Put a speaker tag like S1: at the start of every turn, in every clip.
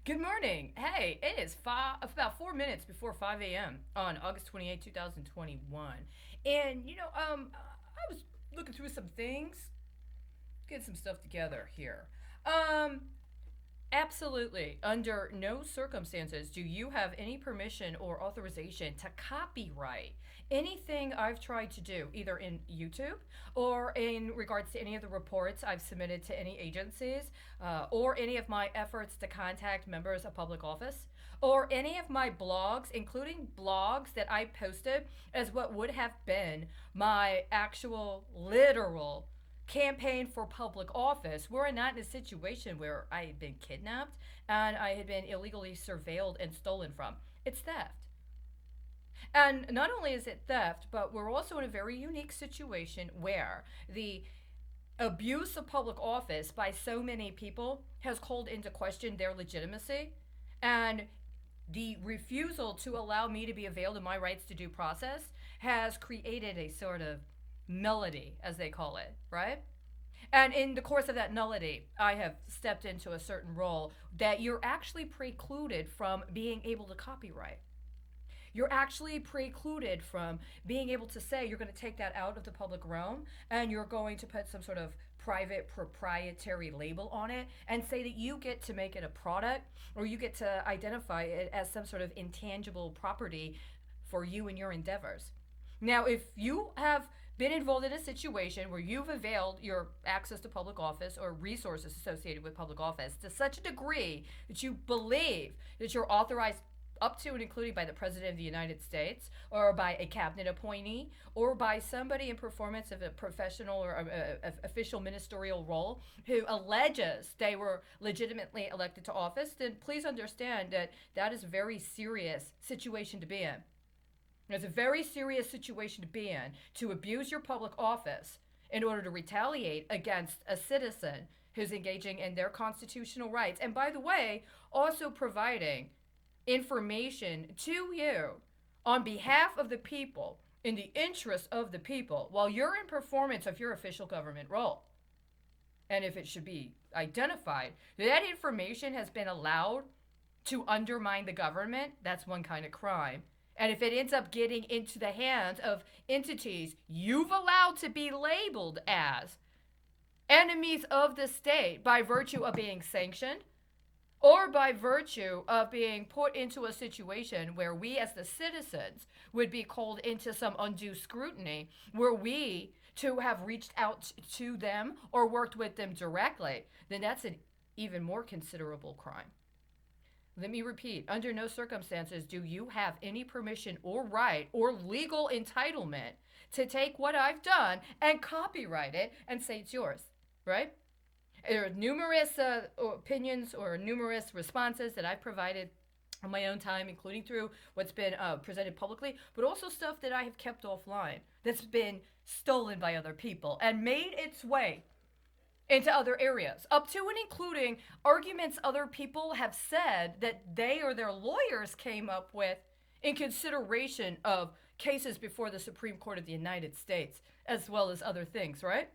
S1: Good morning. Hey, it is about 4 minutes before 5 a.m. on August 28th, 2021. And, I was looking through some things, getting some stuff together here. Um, Absolutely. Under no circumstances do you have any permission or authorization to copyright anything I've tried to do, either in YouTube or in regards to any of the reports I've submitted to any agencies, or any of my efforts to contact members of public office, or any of my blogs, including blogs that I posted as what would have been my actual literal campaign for public office. We're not in a situation where I had been kidnapped and I had been illegally surveilled and stolen from. It's theft. And not only is it theft, but we're also in a very unique situation where the abuse of public office by so many people has called into question their legitimacy. And the refusal to allow me to be availed of my rights to due process has created a sort of nullity, as they call it, right? And in the course of that nullity, I have stepped into a certain role that you're actually precluded from being able to copyright. You're actually precluded from being able to say you're going to take that out of the public realm and you're going to put some sort of private proprietary label on it and say that you get to make it a product or you get to identify it as some sort of intangible property for you and your endeavors. Now, if you have been involved in a situation where you've availed your access to public office or resources associated with public office to such a degree that you believe that you're authorized up to and including by the President of the United States or by a cabinet appointee or by somebody in performance of a professional or official ministerial role who alleges they were legitimately elected to office, then please understand that that is a very serious situation to be in. It's a very serious situation to be in to abuse your public office in order to retaliate against a citizen who's engaging in their constitutional rights. And by the way, also providing information to you on behalf of the people in the interest of the people while you're in performance of your official government role. And if it should be identified that information has been allowed to undermine the government, that's one kind of crime. And if it ends up getting into the hands of entities you've allowed to be labeled as enemies of the state by virtue of being sanctioned or by virtue of being put into a situation where we as the citizens would be called into some undue scrutiny, were we to have reached out to them or worked with them directly, then that's an even more considerable crime. Let me repeat, under no circumstances do you have any permission or right or legal entitlement to take what I've done and copyright it and say it's yours, right? There are numerous opinions or numerous responses that I've provided on my own time, including through what's been presented publicly, but also stuff that I have kept offline that's been stolen by other people and made its way into other areas, up to and including arguments other people have said that they or their lawyers came up with in consideration of cases before the Supreme Court of the United States, as well as other things, right?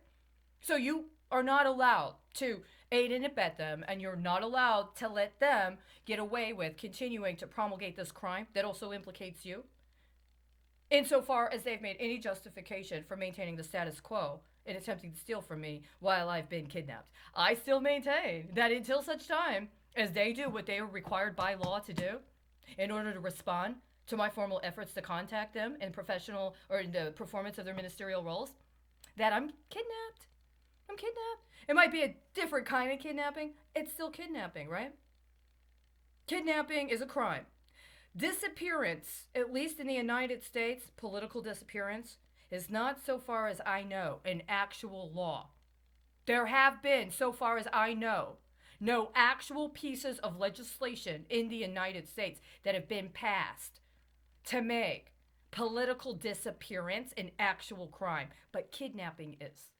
S1: So you are not allowed to aid and abet them, and you're not allowed to let them get away with continuing to promulgate this crime that also implicates you, insofar as they've made any justification for maintaining the status quo in attempting to steal from me while I've been kidnapped. I still maintain that until such time as they do what they are required by law to do in order to respond to my formal efforts to contact them in professional or in the performance of their ministerial roles, that I'm kidnapped. I'm kidnapped. It might be a different kind of kidnapping. It's still kidnapping, right? Kidnapping is a crime. Disappearance, at least in the United States, political disappearance, is not, so far as I know, an actual law. There have been, so far as I know, no actual pieces of legislation in the United States that have been passed to make political disappearance an actual crime. But kidnapping is.